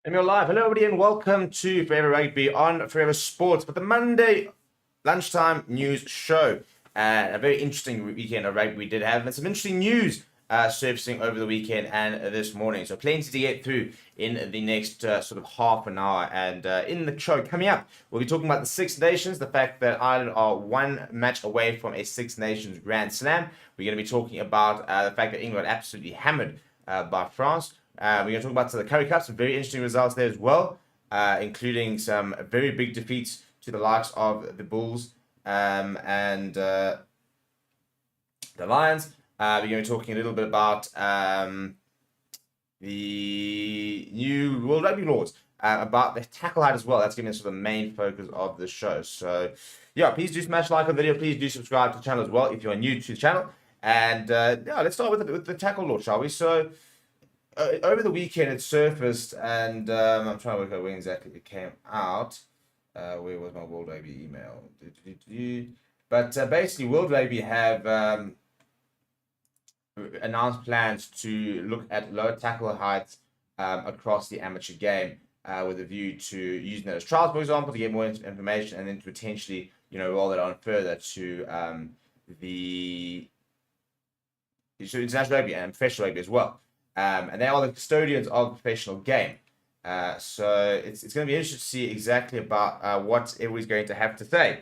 And we're live. Hello, everybody, and welcome to Forever Rugby on Forever Sports, but the Monday lunchtime news show. A very interesting weekend of rugby we did have, and some interesting news surfacing over the weekend and this morning. So, plenty to get through in the next sort of half an hour. And in the show coming up, we'll be talking about the Six Nations, the fact that Ireland are one match away from a Six Nations Grand Slam. We're going to be talking about the fact that England absolutely hammered by France. We're going to talk about the Currie Cup, some very interesting results there as well, including some very big defeats to the likes of the Bulls and the Lions. We're going to be talking a little bit about the new World Rugby laws, about the tackle height as well. That's going to be sort of the main focus of the show. So, yeah, please do smash like on the video. Please do subscribe to the channel as well if you're new to the channel. And yeah, let's start with the tackle law, shall we? So, over the weekend it surfaced, and I'm trying to work out when exactly it came out. Where was my World Rugby email? But basically, World Rugby have announced plans to look at lower tackle heights across the amateur game, with a view to using that as trials, for example, to get more information, and then to potentially, roll that on further to the international rugby and professional rugby as well. And they are the custodians of the professional game. So it's going to be interesting to see exactly about what everybody's going to have to say.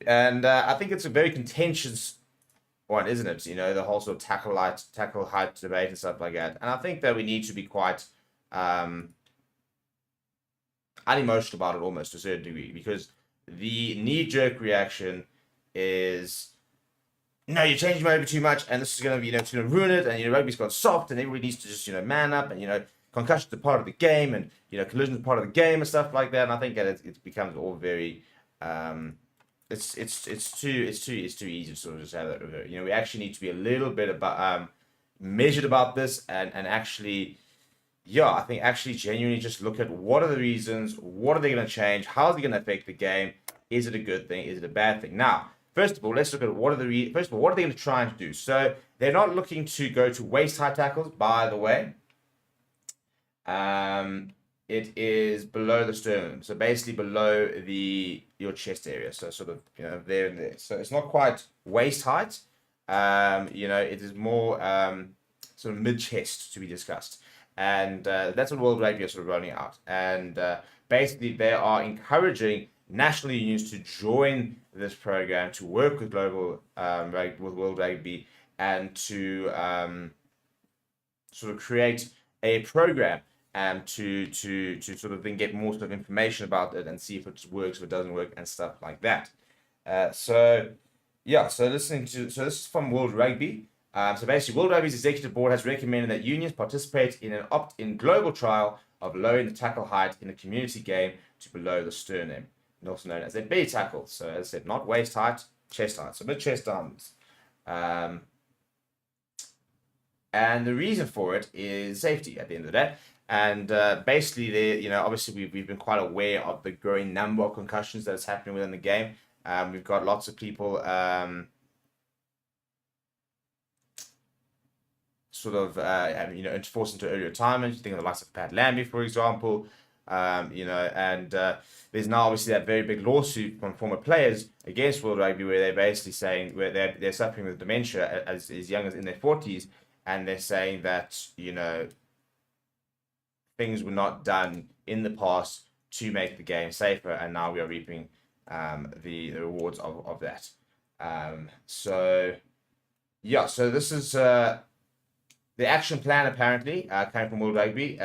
And I think it's a very contentious one, isn't it? The whole sort of tackle height debate and stuff like that. And I think that we need to be quite unemotional about it almost to a certain degree, because the knee-jerk reaction is, no, you're changing rugby too much, and this is going to be, it's going to ruin it, and, rugby's gone soft, and everybody needs to just, man up, and, concussions are part of the game, and, collisions are part of the game, and stuff like that. And I think that it becomes all very, it's too easy to sort of just have that revert. We actually need to be a little bit about, measured about this, and actually, yeah, I think actually genuinely just look at what are the reasons, what are they going to change, how is it going to affect the game, is it a good thing, is it a bad thing? Now, first of all, let's look at what are they going to try and do? So they're not looking to go to waist-high tackles, by the way. It is below the sternum, so basically below your chest area, so sort of there and there. So it's not quite waist height. It is more sort of mid-chest to be discussed, and that's what World Rugby are sort of rolling out. And basically, they are encouraging national unions to join this program, to work with global with World Rugby, and to sort of create a program to sort of then get more sort of information about it and see if it works, if it doesn't work, and stuff like that. So this is from World Rugby. So basically, World Rugby's executive board has recommended that unions participate in an opt-in global trial of lowering the tackle height in a community game to below the sternum, and also known as a belly tackle. So as I said, not waist height, chest height. So mid-chest downwards. And the reason for it is safety at the end of the day. And basically, obviously we've been quite aware of the growing number of concussions that's happening within the game. We've got lots of people sort of forced into early retirement. You think of the likes of Pat Lambie, for example. And there's now obviously that very big lawsuit from former players against World Rugby, where they're basically saying where they're suffering with dementia as young as in their 40s, and they're saying that things were not done in the past to make the game safer, and now we are reaping the rewards of that. So this is the action plan, apparently coming from World Rugby,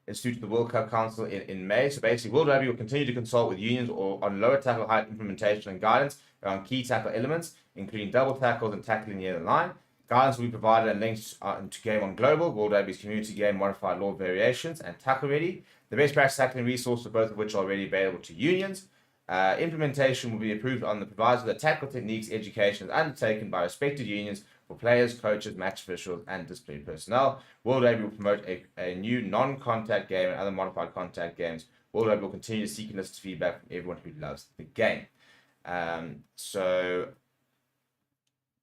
is due to the World Cup Council in May. So basically, World Rugby will continue to consult with unions on lower tackle height implementation and guidance around key tackle elements, including double tackles and tackling near the line. Guidance will be provided and linked to Game on Global, World Rugby's community game modified law variations, and Tackle Ready, the best practice tackling resource, both of which are already available to unions. Implementation will be approved on the proviso that tackle techniques education is undertaken by respected unions for players, coaches, match officials, and disciplinary personnel. World Rugby will promote a new non-contact game and other modified contact games. World Rugby will continue to seek and listen to feedback from everyone who loves the game.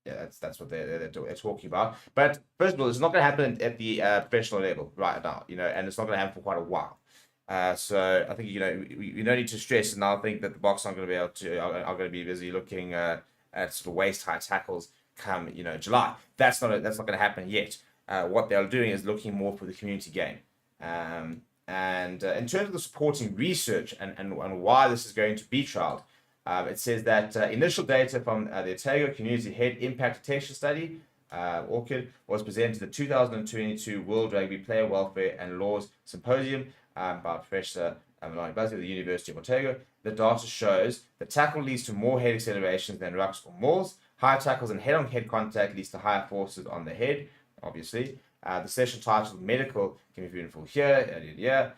yeah, that's what they're talking about. But first of all, it's not going to happen at the professional level right now, and it's not going to happen for quite a while. So I think we don't need to stress, and I think that the Boks aren't going to be able to are going to be busy looking at sort of waist high tackles come July. That's not going to happen yet. What they're doing is looking more for the community game. And in terms of the supporting research and why this is going to be trialed, it says that initial data from the Otago Community Head Impact Detection Study, ORCID, was presented at the 2022 World Rugby Player Welfare and Laws Symposium by Professor Melanie Busby of the University of Otago. The data shows the tackle leads to more head accelerations than rucks or mauls. Higher tackles and head-on-head contact leads to higher forces on the head, obviously. The session titled Medical can be viewed in full here.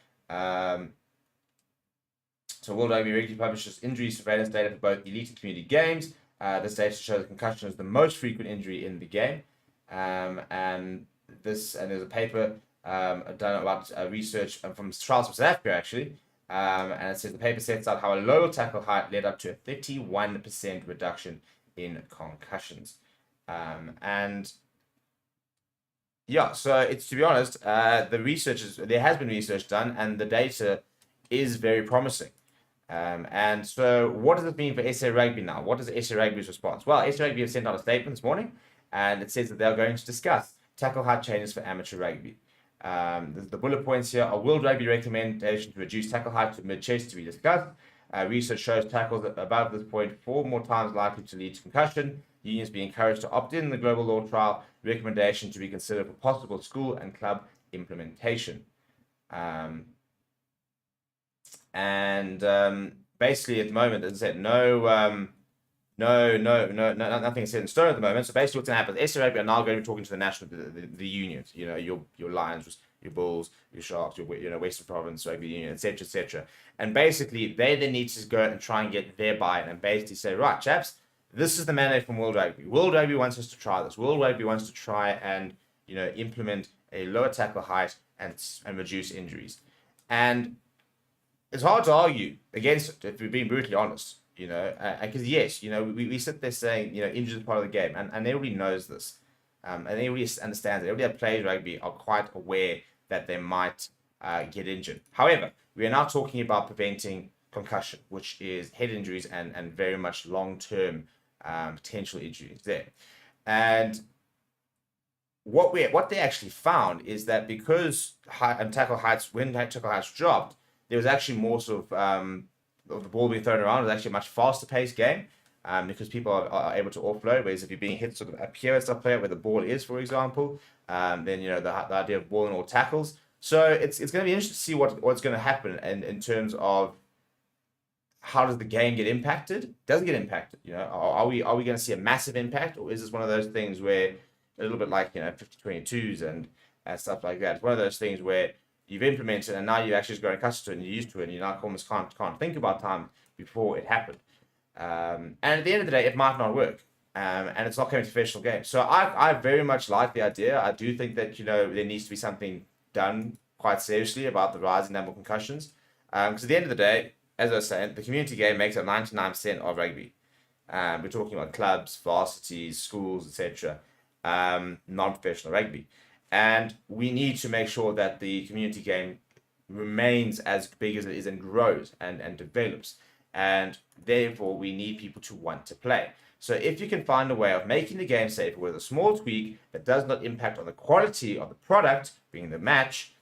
So World Rugby regularly publishes injury surveillance data for both elite and community games. This data shows concussion is the most frequent injury in the game. And there's a paper done about research from trials from South Africa, actually. And it says the paper sets out how a lower tackle height led up to a 31% reduction in concussions. And yeah, so it's, to be honest, there has been research done, and the data is very promising. And so what does it mean for SA Rugby now? What is SA Rugby's response? Well, SA Rugby have sent out a statement this morning, and it says that they're going to discuss tackle height changes for amateur rugby. The bullet points here are World Rugby recommendation to reduce tackle height to mid-chest to be discussed. Research shows tackles above this point 4 more times likely to lead to concussion. Unions be encouraged to opt in the global law trial. Recommendation to be considered for possible school and club implementation. Basically, at the moment, as I said, nothing is set in stone at the moment. So basically, what's going to happen is SA Rugby are now going to be talking to the unions. Your Lions, your Bulls, your Sharks, your Western Province Rugby Union, etc., etc. And basically, they then need to go and try and get their buy-in and basically say, right, chaps, this is the mandate from World Rugby. World Rugby wants us to try this. World Rugby wants to try and implement a lower tackle height and reduce injuries. And it's hard to argue against it if we're being brutally honest. Because yes, we sit there saying injuries are part of the game, and everybody knows this, and everybody understands it. Everybody that plays rugby are quite aware that they might get injured. However, we are now talking about preventing concussion, which is head injuries and very much long-term potential injuries there. And what they actually found is that because when tackle heights dropped, there was actually more sort of the ball being thrown around. It was actually a much faster paced game because people are able to offload. Whereas if you're being hit sort of up here at stuff where the ball is, for example, then the idea of ball and all tackles. So it's going to be interesting to see what's going to happen in terms of how does the game get impacted? Does it get impacted? Are we going to see a massive impact, or is this one of those things where a little bit like 50-22s and stuff like that? It's one of those things where you've implemented and now you're actually just growing accustomed to it and you're used to it and you now almost can't think about time before it happened. And at the end of the day, it might not work. And it's not coming to professional games. So I very much like the idea. I do think that there needs to be something done quite seriously about the rising number of concussions. Because at the end of the day, as I was saying, the community game makes up 99% of rugby. We're talking about clubs, varsities, schools, etc., non-professional rugby. And we need to make sure that the community game remains as big as it is and grows and develops. And therefore, we need people to want to play. So if you can find a way of making the game safer with a small tweak that does not impact on the quality of the product, being the match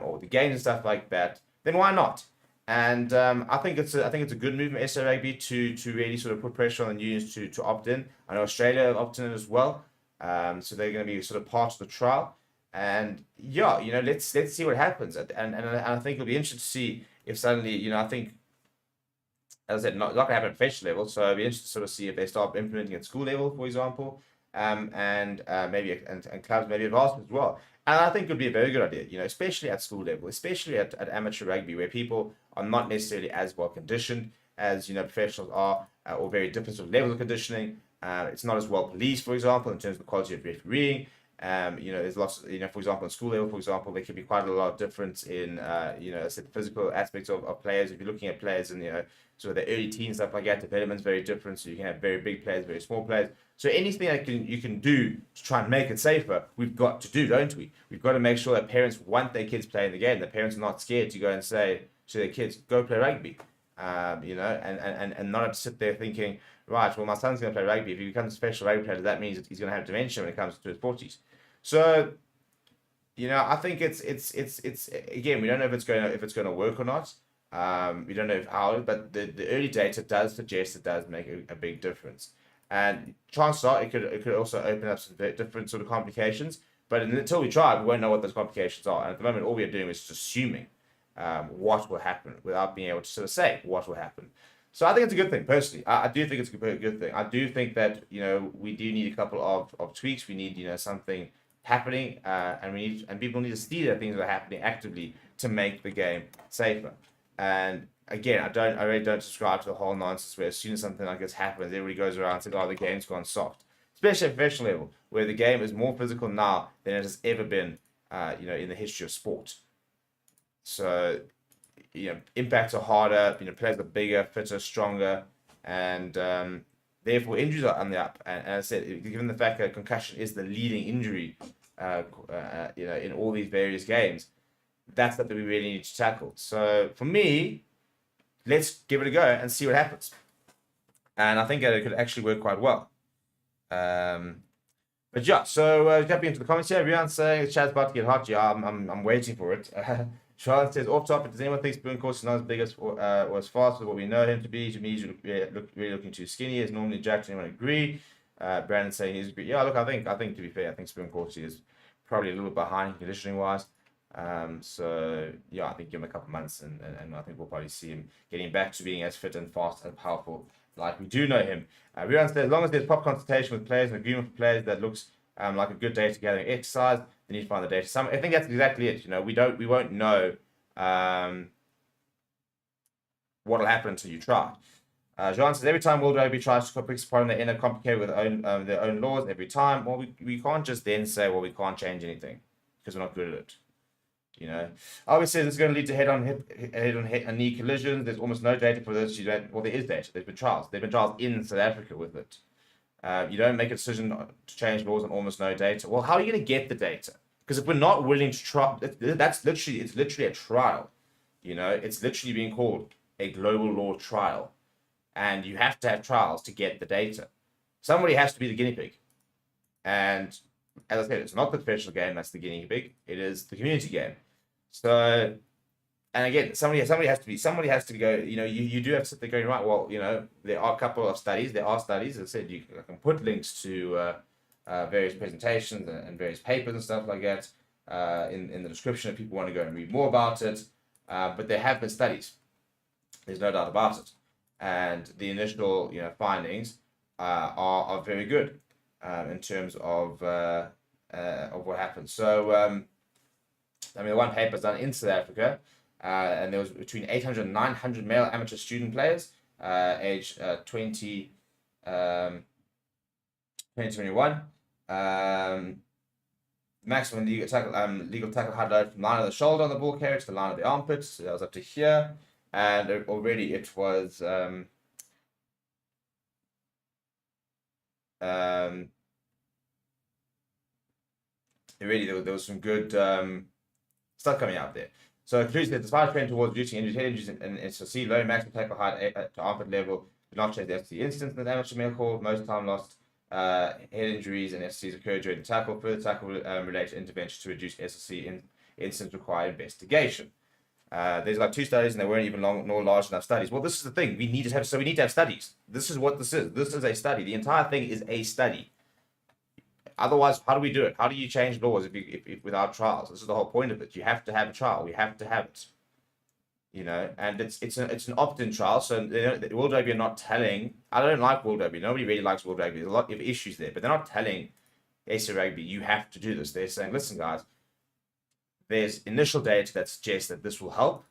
or the games and stuff like that, then why not? And I think it's a good move from SA Rugby to really sort of put pressure on the unions to opt in. I know Australia opted in as well, so they're going to be sort of part of the trial. And yeah, let's see what happens. And I think it'll be interesting to see if suddenly, I think, as I said, not going to happen at professional level. So it'll be interesting to sort of see if they start implementing at school level, for example, and maybe and clubs maybe advanced as well. And I think it would be a very good idea, especially at school level, especially at amateur rugby, where people are not necessarily as well conditioned as professionals are, or very different sort of levels of conditioning. It's not as well policed, for example, in terms of the quality of refereeing. There's lots of, for example, on school level, for example, there could be quite a lot of difference in, physical aspects of players. If you're looking at players in, sort of the early teens, stuff like that, development's very different. So you can have very big players, very small players. So anything that you can do to try and make it safer, we've got to do, don't we? We've got to make sure that parents want their kids playing the game. The parents are not scared to go and say to their kids, go play rugby. And not have to sit there thinking, right, well, my son's going to play rugby. If he becomes a special rugby player, that means that he's going to have dementia when it comes to his 40s. So, I think it's again, we don't know if it's going to work or not. We don't know how, but the early data does suggest it does make a big difference. And chances are it could also open up some different sort of complications. But until we try, we won't know what those complications are. And at the moment, all we are doing is just assuming what will happen without being able to sort of say what will happen. So I think it's a good thing, personally. I do think it's a good thing. I do think that, we do need a couple of tweaks. We need, something happening, and people need to see that things are happening actively to make the game safer. And again, I really don't subscribe to the whole nonsense where as soon as something like this happens, everybody goes around and says, oh, the game's gone soft. Especially at professional level, where the game is more physical now than it has ever been, in the history of sport. So, impacts are harder, players are bigger, fitter, stronger, and therefore injuries are on the up. And as I said, given the fact that concussion is the leading injury, in all these various games, that's something we really need to tackle. So for me, let's give it a go and see what happens. And I think that it could actually work quite well. But yeah, so jumping into the comments here, everyone's saying Chad's about to get hot. Yeah, I'm waiting for it. Charlotte says, off topic, does anyone think Spoon Course is not as big as or as fast as what we know him to be? To me, he's really looking too skinny. Is normally jacked. Anyone agree? Brandon saying he's agree. Yeah, look, I think to be fair, I think Spoon Course is probably a little bit behind conditioning wise. So yeah, I think give him a couple of months, and I think we'll probably see him getting back to being as fit and fast and powerful like we do know him. Everyone says, as long as there's proper consultation with players and agreement with players that looks like a good data gathering exercise, they need to find the data. I think that's exactly it. We won't know what will happen until you try. Jean says, every time World Rugby tries to fix a problem, they end up complicated with their own laws every time. Well, we can't just then say, well, we can't change anything because we're not good at it. Obviously, this is going to lead to head-on knee collisions. There's almost no data for this. Well, there is data. There's been trials. There've been trials in South Africa with it. You don't make a decision to change laws on almost no data. Well, how are you going to get the data? Because if we're not willing to try, it's literally a trial. It's literally being called a global law trial, and you have to have trials to get the data. Somebody has to be the guinea pig, and as I said, it's not the professional game that's the guinea pig. It is the community game. So, and again, somebody has to go. You do have to sit there going, right. Well, there are a couple of studies. There are studies. As I said, I can put links to various presentations and various papers and stuff like that in the description if people want to go and read more about it. But there have been studies. There's no doubt about it, and the initial findings are very good in terms of what happened. So. The one paper is done in South Africa, and there was between 800 and 900 male amateur student players, age 2021. Maximum legal tackle height load from line of the shoulder on the ball carrier to the line of the armpit. So that was up to here, and already it was already there was some good stuff coming out there. So conclusion that despite a trend towards reducing injuries, head injuries and SLC, low maximum tackle height to armpit level do not change the SLC instance in the amateur male call. Most time lost head injuries and SLCs occur during the tackle. Further tackle related intervention to reduce SLC instance require investigation. There's like 2 studies and they weren't even long nor large enough studies. Well, this is the thing. We need to have studies. This is what this is. This is a study. The entire thing is a study. Otherwise, how do we do it? How do you change laws if without trials? This is the whole point of it. You have to have a trial. We have to have it. And it's an opt-in trial. So the World Rugby are not telling. I don't like World Rugby. Nobody really likes World Rugby. There's a lot of issues there, but they're not telling AC Rugby you have to do this. They're saying, listen, guys, there's initial data that suggests that this will help.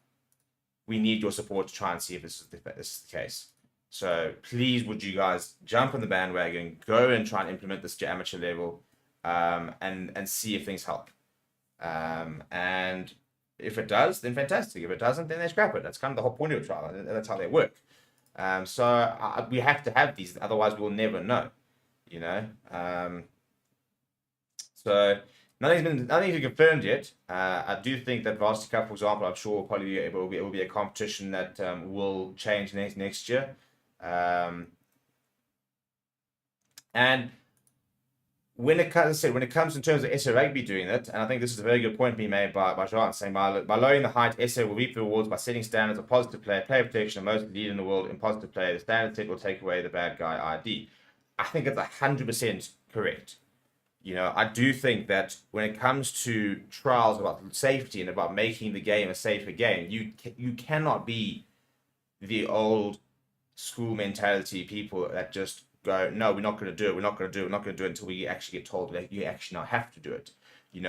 We need your support to try and see if this is the case. So please, would you guys jump on the bandwagon, go and try and implement this to amateur level, and see if things help. And if it does, then fantastic. If it doesn't, then they scrap it. That's kind of the whole point of a trial. That's how they work. So we have to have these, otherwise we'll never know. you know. So nothing's been confirmed yet. I do think that Varsity Cup, for example, I'm sure probably it will be a competition that will change next year. And when it comes in terms of SA Rugby doing it, and I think this is a very good point being made by Jean, saying by lowering the height, SA will reap the rewards by setting standards of positive play, player protection, and most lead in the world in positive play. The standard set will take away the bad guy ID. I think it's 100% correct. I do think that when it comes to trials about safety and about making the game a safer game, you cannot be the old school mentality people that just go, no, we're not going to do it. We're not going to do it. We're not going to do it until we actually get told that you actually now have to do it.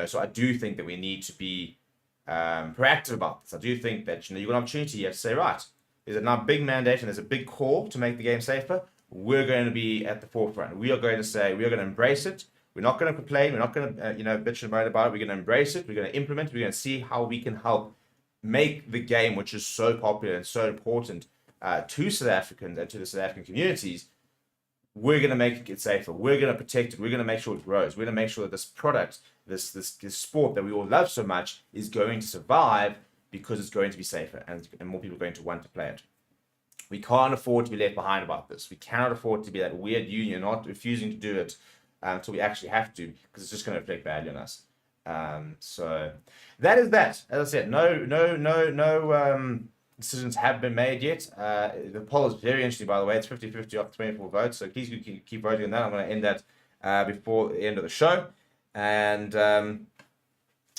So I do think that we need to be proactive about this. I do think that you've got an opportunity. You have to say, right, there's a now big mandate and there's a big call to make the game safer. We're going to be at the forefront. We are going to say we are going to embrace it. We're not going to complain. We're not going to bitch and moan about it. We're going to embrace it. We're going to implement. We're going to see how we can help make the game, which is so popular and so important to South Africans and to the South African communities. We're going to make it safer. We're going to protect it. We're going to make sure it grows. We're going to make sure that this product, this sport that we all love so much, is going to survive because it's going to be safer and more people are going to want to play it. We can't afford to be left behind about this. We cannot afford to be that weird union, not refusing to do it until we actually have to, because it's just going to reflect badly on us. So that is that. As I said, no decisions have been made yet. The poll is very interesting, by the way. It's 50-50 off 24 votes, so please keep voting on that. I'm going to end that before the end of the show. And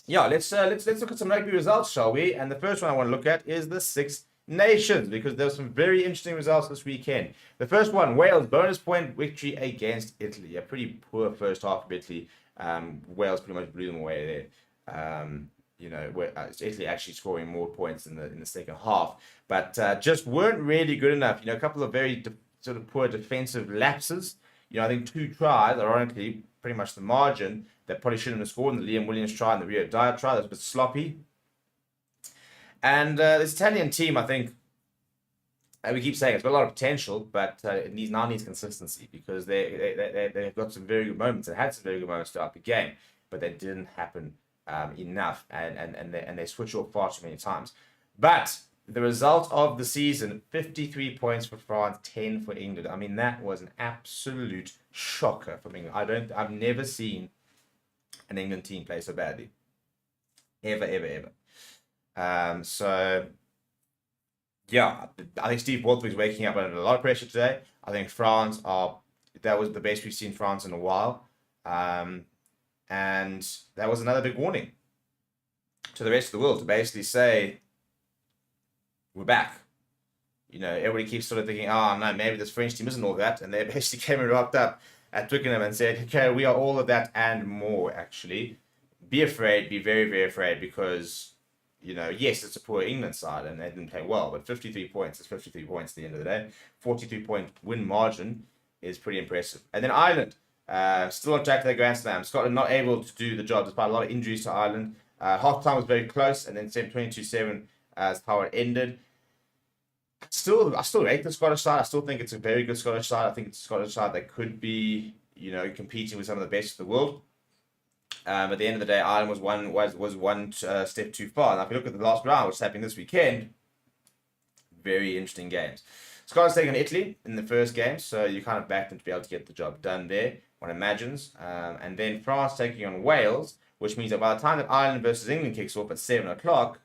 let's look at some rugby results, shall we? And the first one I want to look at is the Six Nations, because there were some very interesting results this weekend. The first one, Wales bonus point victory against Italy. A pretty poor first half of Italy. Wales pretty much blew them away there. Italy actually scoring more points in the second half, but just weren't really good enough. A couple of very sort of poor defensive lapses. I think 2 tries, ironically, pretty much the margin that probably shouldn't have scored. In the Liam Williams try and the Rio Dyer try, that was a bit sloppy. And this Italian team, I think, we keep saying it's got a lot of potential, but it needs consistency, because they've got some very good moments and had some very good moments throughout the game, but they didn't happen enough, and they switch off far too many times. But the result of the season: 53 points for France, 10 for England. I mean, that was an absolute shocker for England. I've never seen an England team play so badly, ever. So yeah, I think Steve Borthwick's waking up under a lot of pressure today. I think that was the best we've seen France in a while. And that was another big warning to the rest of the world, to basically say, we're back. Everybody keeps sort of thinking, oh no, maybe this French team isn't all that. And they basically came and rocked up at Twickenham and said, okay, we are all of that and more, actually. Be afraid, be very, very afraid, because yes, it's a poor England side and they didn't play well, but 53 points is 53 points at the end of the day. 43-point win margin is pretty impressive. And then Ireland, still on track to their Grand Slam. Scotland not able to do the job despite a lot of injuries to Ireland. Half time was very close, and then 22-7 as how it ended. I still rate the Scottish side. I still think it's a very good Scottish side. I think it's a Scottish side that could be, competing with some of the best of the world. At the end of the day, Ireland was one step too far. Now, if you look at the last round, which is happening this weekend, very interesting games. Scotland's taking on Italy in the first game, so you kind of backed them to be able to get the job done there, one imagines. And then France taking on Wales, which means that by the time that Ireland versus England kicks off at 7 o'clock,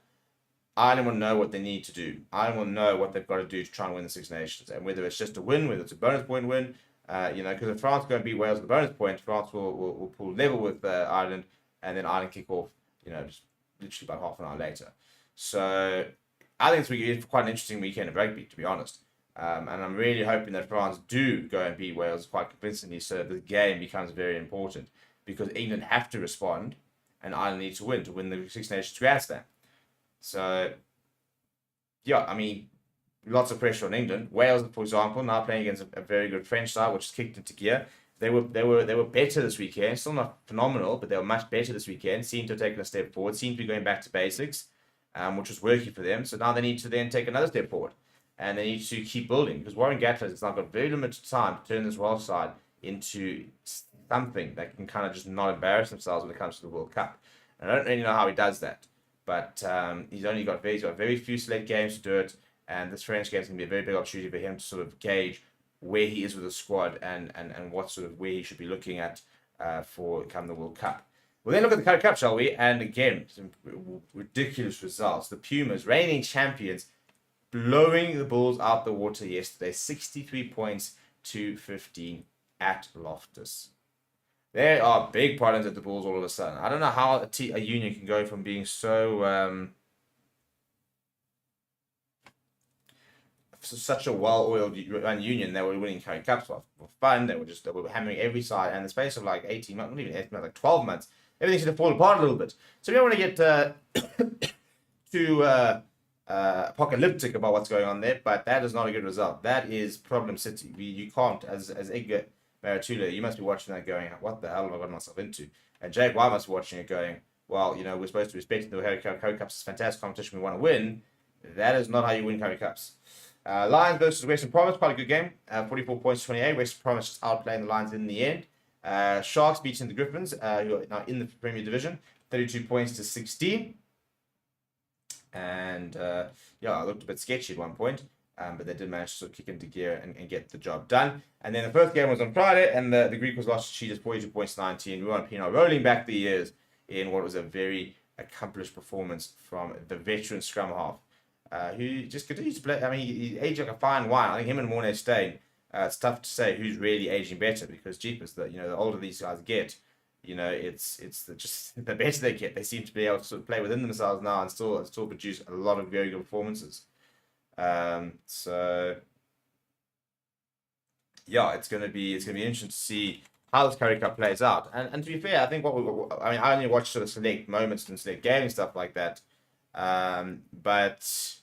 Ireland will know what they need to do. Ireland will know what they've got to do to try and win the Six Nations. And whether it's just a win, whether it's a bonus point win, because if France go and beat Wales with a bonus point, France will pull level with Ireland, and then Ireland kick off, just literally about half an hour later. So I think it's quite an interesting weekend of rugby, to be honest. And I'm really hoping that France do go and beat Wales quite convincingly, so the game becomes very important, because England have to respond and Ireland needs to win the Six Nations Grand Slam. So yeah, I mean, lots of pressure on England. Wales, for example, now playing against a very good French side, which is kicked into gear. They were better this weekend. Still not phenomenal, but they were much better this weekend. Seem to have taken a step forward. Seem to be going back to basics, which was working for them. So now they need to then take another step forward, and they need to keep building, because Warren Gatland has now got very limited time to turn this Welsh side into something that can kind of just not embarrass themselves when it comes to the World Cup. And I don't really know how he does that, but he's got very few select games to do it, and this French game is going to be a very big opportunity for him to sort of gauge where he is with the squad and what sort of where he should be looking at for come the World Cup. We'll then look at the Currie Cup, shall we? And again, some ridiculous results. The Pumas, reigning champions, blowing the Bulls out the water yesterday, 63 points to 15 at Loftus. There are big problems at the Bulls all of a sudden. I don't know how a union can go from being so such a well-oiled union. They were winning Currie Cups for fun. They were hammering every side, and in the space of like 18 months, not even 18 months, like 12 months, everything should have fallen apart a little bit. So we don't want to get too apocalyptic about what's going on there, but that is not a good result. That is problem city. You can't, as Edgar Maratula, you must be watching that going, what the hell have I got myself into? And Jake White must be watching it going, well, we're supposed to respect the Currie Cups. It's a fantastic competition. We want to win. That is not how you win Currie Cups. Lions versus Western Province, quite a good game. 44 points, 28. Western Province just outplaying the Lions in the end. Sharks beating the Griffins, who are now in the Premier Division, 32 points to 16. And I looked a bit sketchy at one point, but they did manage to sort of kick into gear and get the job done. And then the first game was on Friday, and the Greek was lost to Cheetahs, 42 points, 19. We want Pino rolling back the years in what was a very accomplished performance from the veteran scrum half. Who just continues to play. I mean, he aged like a fine wine. I think him and Mornay Steyn, it's tough to say who's really aging better because jeepers, the older these guys get, it's just the better they get. They seem to be able to sort of play within themselves now and still produce a lot of very good performances. So yeah, it's gonna be interesting to see how this Currie Cup plays out. And to be fair, I think I only watch sort of select moments and select games and stuff like that. But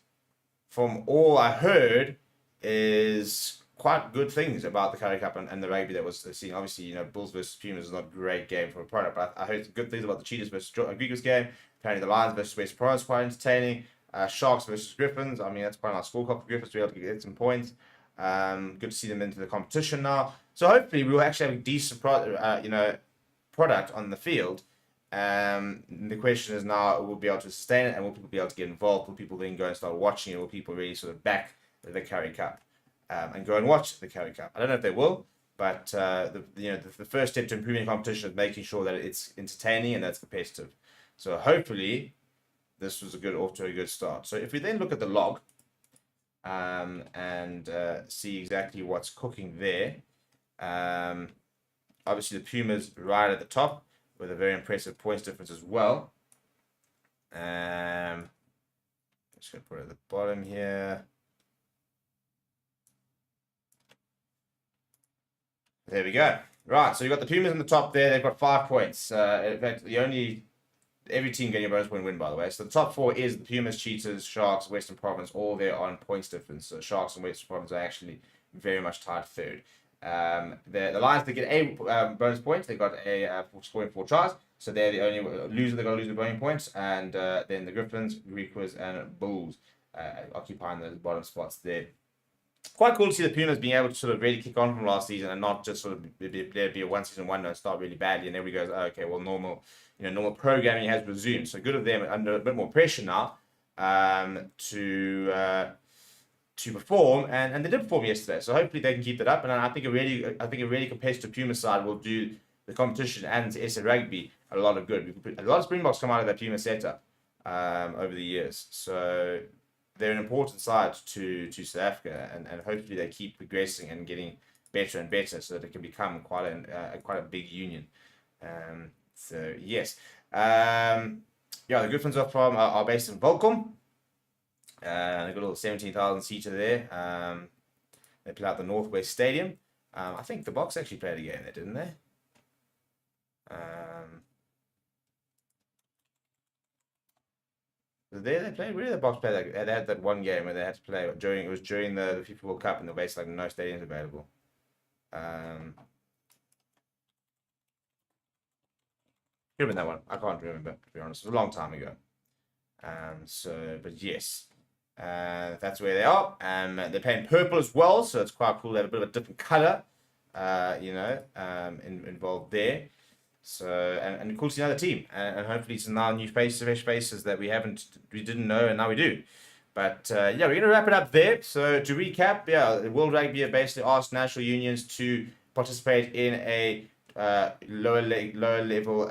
from all I heard is quite good things about the Currie Cup and the rugby that was seen. Obviously, Bulls versus Pumas is not a great game for a product, but I heard good things about the Cheetahs versus Greekers game. Apparently, the Lions versus West Province quite entertaining. Sharks versus Griffins. I mean, that's quite a nice scorecard for Griffins to be able to get some points. Good to see them into the competition now. So hopefully, we will actually have a decent product on the field. The question is now, will we be able to sustain it, and will people be able to get involved? Will people then go and start watching it? Will people really sort of back the Currie Cup and go and watch the Currie Cup? I don't know if they will, but the first step to improving the competition is making sure that it's entertaining and that's competitive. So hopefully, this was off to a good start. So if we then look at the log and see exactly what's cooking there, obviously the Pumas right at the top, with a very impressive points difference as well. Just going to put it at the bottom here. There we go. Right, so you've got the Pumas on the top there. They've got 5 points. In fact, every team getting a bonus point win, by the way. So the top 4 is the Pumas, Cheetahs, Sharks, Western Province, all there on points difference. So Sharks and Western Province are actually very much tied third. The Lions, they get a bonus point. They got a scoring 4 tries, so they're the only loser. They got to lose the bonus points, and then the Griffins, Greekers, and Bulls occupying those bottom spots there. Quite cool to see the Pumas being able to sort of really kick on from last season and not just sort of be a one season wonder and start really badly, and everybody goes, oh, okay, well, normal programming has resumed. So good of them under a bit more pressure now to perform, and they did perform yesterday. So hopefully they can keep that up. And I think a really competitive Puma side will do the competition and SA Rugby a lot of good. A lot of Springboks come out of that Puma setup over the years. So they're an important side to South Africa, and hopefully they keep progressing and getting better and better so that it can become quite a big union. So yes, the Griffins are based in Volcom. They've got a little 17,000 seater there. They play out the Northwest Stadium. I think the Boks actually played a game there, didn't they? They played. Where did the Boks play? They had that one game where they had to play during the FIFA World Cup, and the basically no stadiums available. Could have been that one. I can't remember, to be honest. It was a long time ago. But yes. That's where they are. They're playing purple as well, so it's quite cool. They have a bit of a different color. involved there. So and cool to see another team, and hopefully some now new faces, fresh faces that we didn't know, and now we do. But yeah, we're gonna wrap it up there. So to recap, yeah, World Rugby have basically asked national unions to participate in a lower level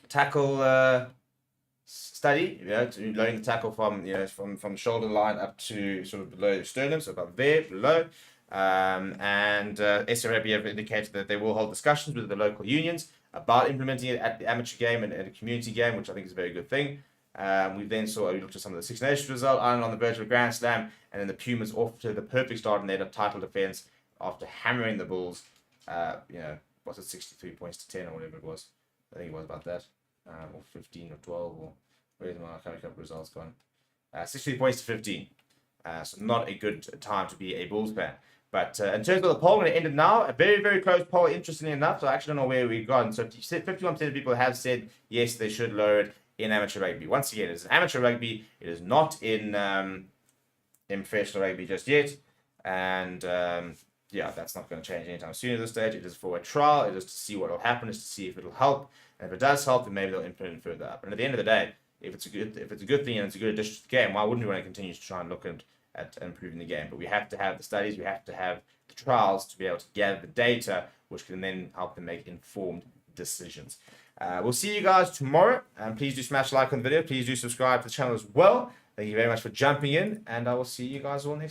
tackle study, to loading the tackle from shoulder line up to sort of below the sternum, so above there, below. And SRB have indicated that they will hold discussions with the local unions about implementing it at the amateur game and a community game, which I think is a very good thing. We looked at some of the Six Nations result, Ireland on the verge of a Grand Slam, and then the Pumas off to the perfect start in their title defense after hammering the Bulls. Was it 63 points to 10 or whatever it was? I think it was about that, or 15 or 12, or where's my Currie Cup results gone? 63 points to 15. So not a good time to be a Bulls fan. But in terms of the poll, when it ended now, a very, very close poll, interestingly enough. So I actually don't know where we've gone. So 51% of people have said, yes, they should lower it in amateur rugby. Once again, it's amateur rugby. It is not in professional rugby just yet. And yeah, that's not going to change anytime soon at this stage. It is for a trial. It is to see what will happen. It's to see if it'll help. And if it does help, then maybe they'll implement it further up. And at the end of the day, if it's a good thing and it's a good addition to the game, why wouldn't we want to continue to try and look at improving the game? But we have to have the studies, we have to have the trials to be able to gather the data, which can then help them make informed decisions. We'll see you guys tomorrow, and please do smash like on the video. Please do subscribe to the channel as well. Thank you very much for jumping in, and I will see you guys all next time.